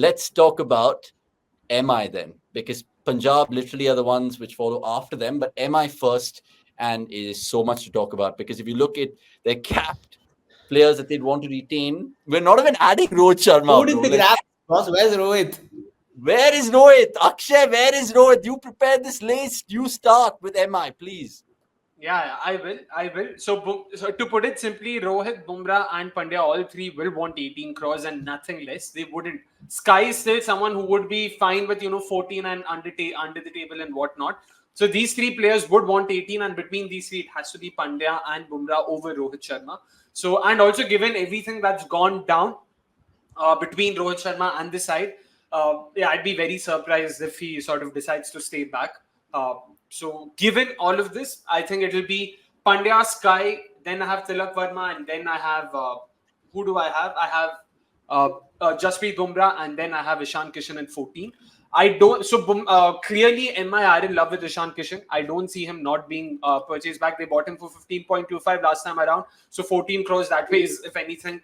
let's talk about MI then, because Punjab literally are the ones which follow after them, but MI first, and it is so much to talk about because if you look at their capped players that they'd want to retain, we're not even adding Rohit Who Sharma, did bro. the Like, grab? Boss, where's Rohit? where is Rohit? Akshay, where is Rohit? You prepared this list. You start with MI, please. Yeah, I will. I will. So to put it simply, Rohit, Bumrah, and Pandya, all three will want 18 crores and nothing less. They wouldn't. Sky is still someone who would be fine with 14 and under the table and whatnot. So these three players would want 18, and between these three, it has to be Pandya and Bumrah over Rohit Sharma. So and also given everything that's gone down between Rohit Sharma and this side, yeah, I'd be very surprised if he sort of decides to stay back. So, given all of this, I think it'll be Pandya, Sky, then I have Tilak Verma, and then I have who do I have? I have Jasprit Bumrah, and then I have Ishan Kishan in 14. I don't. So clearly, MI are in love with Ishan Kishan. I don't see him not being purchased back. They bought him for 15.25 last time around. So 14 crores that way is, if anything,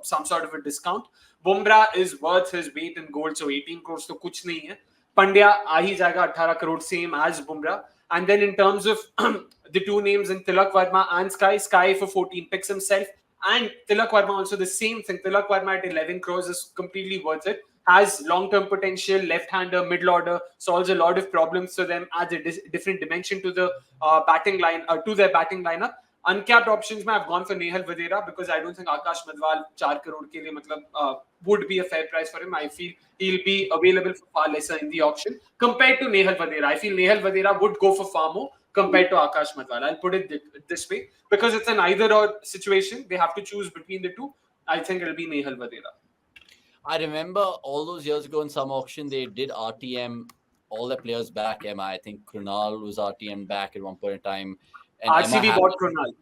some sort of a discount. Bumrah is worth his weight in gold. So 18 crores to kuch nahi hai. Pandya आ ही जाएगा 18 crore same as Bumrah. And then in terms of the two names in Tilak Verma and Sky for 14 picks himself. And Tilak Verma also the same thing. Tilak Verma at 11 crores is completely worth it. Has long-term potential, left-hander, middle order, solves a lot of problems for them, adds a different dimension to the batting line, to their batting lineup. Uncapped options, I've gone for Nehal Vadera because I don't think Akash Madhwal 4 crore ke liye, would be a fair price for him. I feel he'll be available for far lesser in the auction compared to Nehal Vadera. I feel Nehal Vadera would go for far more compared to Akash Madhwal. I'll put it this way because it's an either-or situation. They have to choose between the two. I think it'll be Nehal Vadera. I remember all those years ago in some auction, they did RTM all their players back. I think Krunal was RTM back at one point in time. And RCB bought Krunal.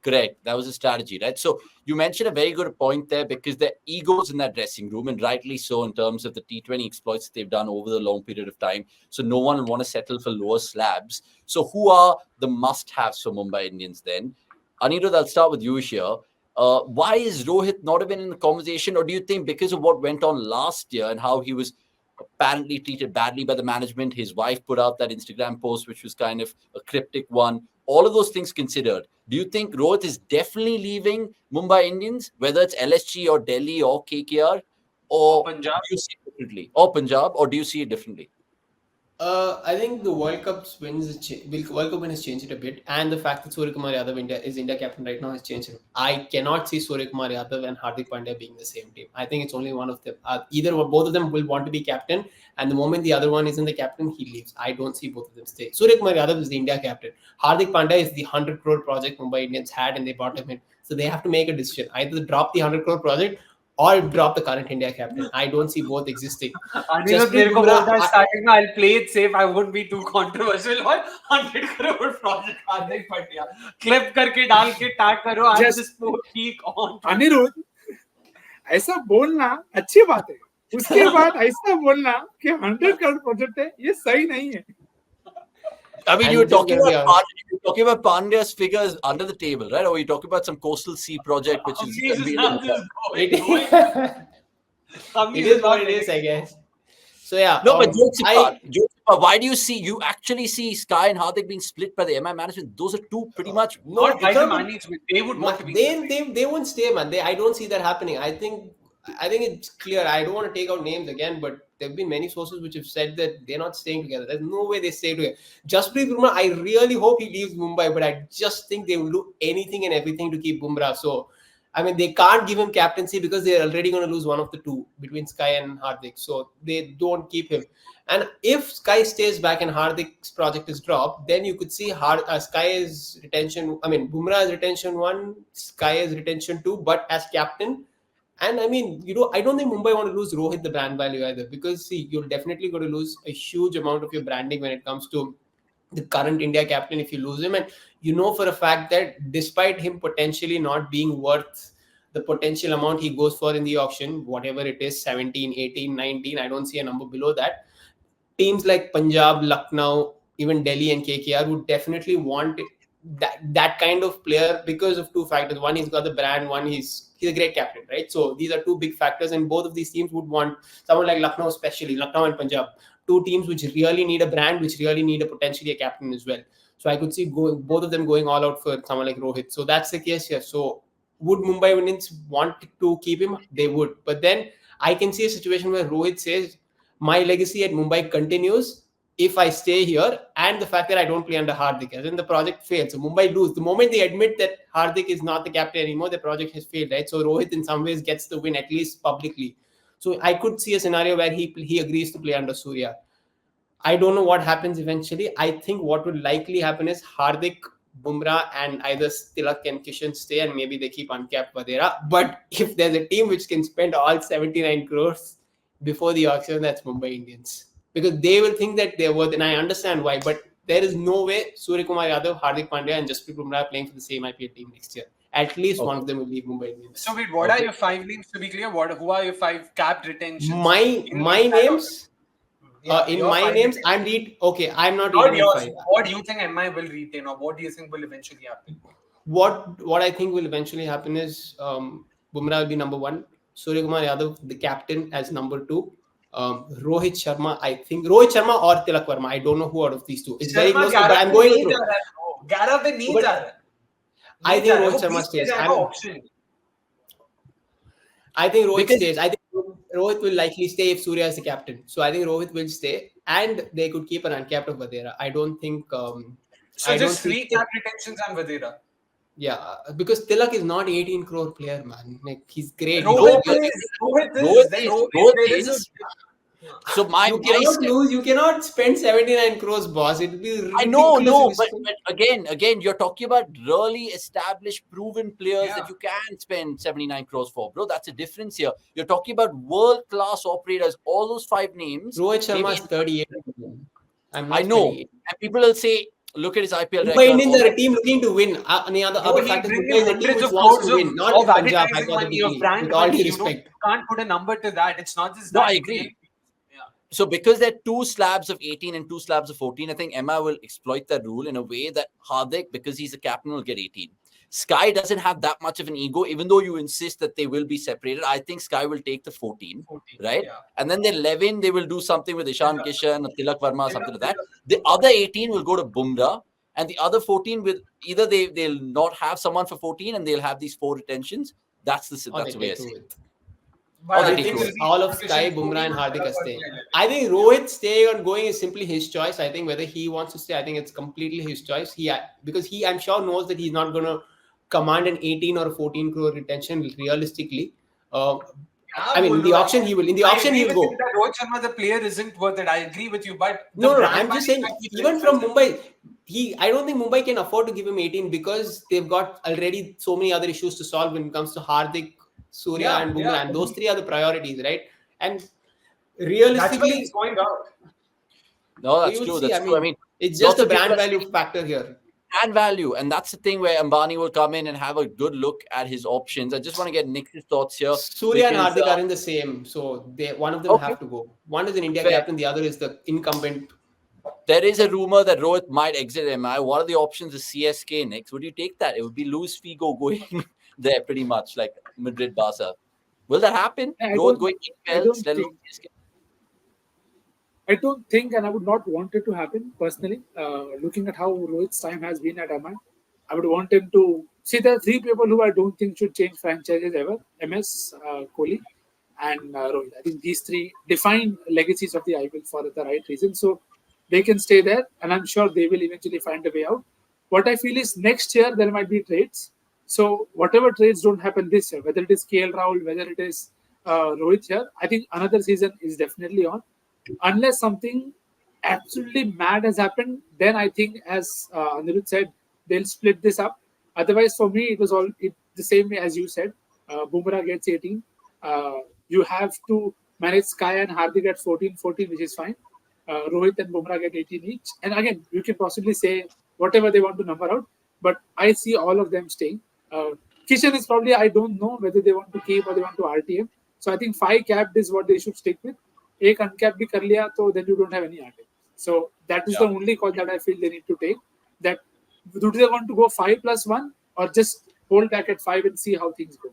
Correct. That was a strategy, right? So you mentioned a very good point there because there are egos in that dressing room, and rightly so in terms of the T20 exploits that they've done over the long period of time. So no one will want to settle for lower slabs. So who are the must-haves for Mumbai Indians then? Anirudh, I'll start with you here. Why is Rohit not even in the conversation, or do you think because of what went on last year and how he was apparently treated badly by the management, his wife put out that Instagram post, which was kind of a cryptic one, all of those things considered, do you think Rohit is definitely leaving Mumbai Indians, whether it's LSG or Delhi or KKR, or Punjab? do you see it differently? Or Punjab, or do you see it differently? I think the World Cup win has changed it a bit, and the fact that Surya Kumar Yadav is India captain right now has changed it. I cannot see Surya Kumar Yadav and Hardik Pandya being the same team. I think it's only one of them. Either or both of them will want to be captain, and the moment the other one isn't the captain, he leaves. I don't see both of them stay. Surya Kumar Yadav is the India captain. Hardik Pandya is the 100 crore project Mumbai Indians had, and they brought him in. So they have to make a decision: either drop the 100 crore project or drop the current India captain. I don't see both existing. Anirudh मेरे को बोलता है starting में I'll play it safe. I won't be too controversial. और 100 crore project Hardik Pandya clip करके डाल के tag करो. I'm just speak on. Anirudh ऐसा बोलना अच्छी बात है. उसके बाद ऐसा बोलना कि 100 crore प्रोजेक्ट है, ये सही नहीं है. I mean, you were talking about Pandya's figures under the table, right? Or you talking about some coastal sea project, which is it is what it is, I guess. So yeah. No, but jokes apart, why do you actually see Sky and Hardik being split by the MI management? Those are two pretty much not by the management. They would want to be. They won't stay, man. I don't see that happening. I think it's clear. I don't want to take out names again, but there have been many sources which have said that they're not staying together. There's no way they stay together. Jasprit Bumrah, I really hope he leaves Mumbai, but I just think they will do anything and everything to keep Bumrah. So, I mean, they can't give him captaincy because they're already going to lose one of the two between Sky and Hardik. So, they don't keep him. And if Sky stays back and Hardik's project is dropped, then you could see Sky is retention. I mean, Bumrah is retention 1, Sky is retention 2, but as captain. And I mean, I don't think Mumbai want to lose Rohit the brand value either, because see, you're definitely going to lose a huge amount of your branding when it comes to the current India captain if you lose him. And for a fact that despite him potentially not being worth the potential amount he goes for in the auction, whatever it is, 17, 18, 19, I don't see a number below that. Teams like Punjab, Lucknow, even Delhi and KKR would definitely want that kind of player because of two factors. One, he's got the brand. One, he's a great captain, right? So these are two big factors, and both of these teams would want someone like Lucknow, especially Lucknow and Punjab, two teams which really need a brand, which really need a potentially a captain as well. So I could see both of them going all out for someone like Rohit. So that's the case here. So would Mumbai Indians want to keep him? They would, but then I can see a situation where Rohit says, "My legacy at Mumbai continues if I stay here, and the fact that I don't play under Hardik, as in the project fails." So Mumbai lose. The moment they admit that Hardik is not the captain anymore, the project has failed, right? So Rohit in some ways gets the win, at least publicly. So I could see a scenario where he agrees to play under Surya. I don't know what happens eventually. I think what would likely happen is Hardik, Bumrah, and either Tilak and Kishan stay, and maybe they keep uncapped Vadera. But if there's a team which can spend all 79 crores before the auction, that's Mumbai Indians. Because they will think that they're worth, and I understand why, but there is no way Surya Kumar Yadav, Hardik Pandya, and Jasprit Bumrah are playing for the same IPL team next year. At least one of them will leave Mumbai Indians. So wait, what are your 5 names, to be clear? Who are your 5 capped retentions? My names. In my names, I'm not reading yours. 5. What do you think MI will retain, or what do you think will eventually happen? What I think will eventually happen is Bumrah will be number 1, Surya Kumar Yadav, the captain, as number 2. Rohit Sharma, I think Rohit Sharma or Tilak Verma. I don't know who out of these two. It's very close, but I'm going through. I think Rohit Sharma stays. I think Rohit stays. I think Rohit will likely stay if Surya is the captain. So I think Rohit will stay, and they could keep an uncapped of Vadera. I don't think. So just 3 cap retentions and Vadera. Yeah, because Tilak is not 18 crore player, man. Like, he's great. Rohit is. So you cannot spend 79 crores, boss. It will be ridiculous. I know, but again, you're talking about really established, proven players that you can spend 79 crores for, bro. That's a difference here. You're talking about world-class operators. All those 5 names. Rohit Sharma is 38. I know, 38. And people will say, look at his IPL record. Mumbai Indians are a team looking to win. Any other factors? Mumbai is a team which wants to win, not Punjab. With all due respect, you can't put a number to that. It's not just that. No, I agree. So because there are 2 slabs of 18 and 2 slabs of 14, I think Emma will exploit that rule in a way that Hardik, because he's a captain, will get 18. Sky doesn't have that much of an ego, even though you insist that they will be separated. I think Sky will take the 14, right? Yeah. And then the 11, they will do something with Ishan Kishan or Tilak Verma, something like that. The other 18 will go to Bumrah, and the other 14 will either they'll not have someone for 14 and they'll have these 4 retentions. That's the way I see it. But I think all of Sky, Bumrah, and Hardik are staying. I think Rohit staying or going is simply his choice. I think whether he wants to stay, I think it's completely his choice. Because he, I'm sure, knows that he's not going to command an 18 or 14 crore retention realistically. I mean, in the auction he will. In the auction he will go. Rohit Sharma, the player, isn't worth it. I agree with you, but no. I'm just saying, even from Mumbai, I don't think Mumbai can afford to give him 18 because they've got already so many other issues to solve when it comes to Hardik, Surya, and Bumrah, and those 3 are the priorities, right? And realistically, that's why he's going out. No, that's true. That's true. I mean, it's just a brand value factor here. And value, and that's the thing where Ambani will come in and have a good look at his options. I just want to get Nick's thoughts here. Surya and Hardik are in the same, so one of them have to go. One is an India captain, the other is the incumbent. There is a rumor that Rohit might exit MI. What are the options is CSK next? Would you take that? It would be Luis Figo going there pretty much, like Madrid, Barca. Will that happen? Rohit going IPL, I don't think, and I would not want it to happen personally. Looking at how Rohit's time has been at MI, I would want him to see. There are 3 people who I don't think should change franchises ever: MS, Kohli, and Rohit. I think these 3 define legacies of the IPL for the right reason. So they can stay there, and I'm sure they will eventually find a way out. What I feel is next year there might be trades. So whatever trades don't happen this year, whether it is KL Rahul, whether it is Rohit here, I think another season is definitely on. Unless something absolutely mad has happened, then I think, as Anirudh said, they'll split this up. Otherwise, for me, it was all the same way as you said. Bumrah gets 18. You have to manage Sky and Hardik at 14, which is fine. Rohit and Bumrah get 18 each. And again, you can possibly say whatever they want to number out. But I see all of them staying. Kishan is probably, I don't know whether they want to keep or they want to RTM. So I think 5 capped is what they should stick with. Ek uncapped bhi kar liya, so then you don't have any RTM. So that is the only call that I feel they need to take. That do they want to go 5+1 or just hold back at 5 and see how things go?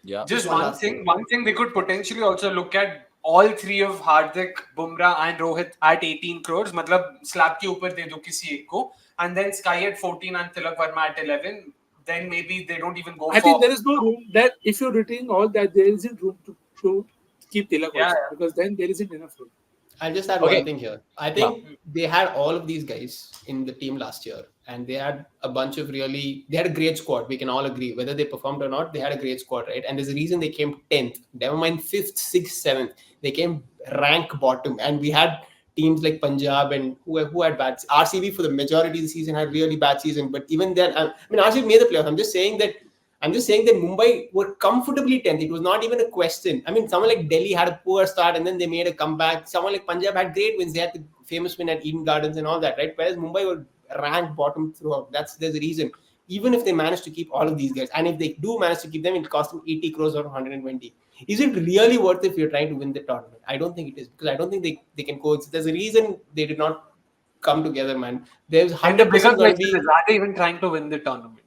Yeah. Just one one last thing. thing. One thing they could potentially also look at all three of Hardik, Bumrah, and Rohit at 18 crores. मतलब slab के ऊपर दे दो किसी एक को, and then Sky at 14 and Tilak Verma at 11. Then maybe they don't even go I for. think there is no room that if you're retaining all that, there isn't room to keep Tilak Yeah, also yeah. because then there isn't enough room. I'll just add Okay. one thing here. I think they had all of these guys in the team last year, and they had a bunch of they had a great squad. We can all agree. Whether they performed or not, they had a great squad, right? And there's a reason they came 10th, never mind 5th, 6th, 7th. They came rank bottom. And we had teams like Punjab and who had bad. RCB for the majority of the season had really bad season. But even then, I mean, RCB made the playoffs. I'm just saying that Mumbai were comfortably 10th. It was not even a question. I mean, someone like Delhi had a poor start and then they made a comeback. Someone like Punjab had great wins. They had the famous win at Eden Gardens and all that, right? Whereas Mumbai were ranked bottom throughout. There's a reason. Even if they manage to keep all of these guys, and if they do manage to keep them, it'll cost them 80 crores or 120. Is it really worth it if you're trying to win the tournament? I don't think it is, because I don't think they can coexist. There's a reason they did not come together, man. There's And the 100% bigger going to question be. is, are they even trying to win the tournament?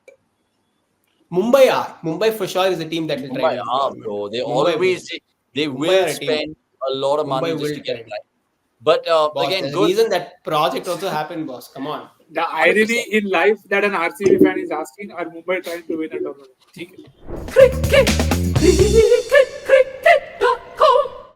Mumbai are. Mumbai for sure is a team that will try Mumbai to win the are, tournament. bro. They Mumbai always they Mumbai will are a team. spend a lot of money Mumbai just will to get try. it right. But Boss, again, there's a good. reason that project also happened, boss. Come on. The irony in life that an RCB fan is asking, are Mumbai trying to win a tournament? ठीक है? Cricket.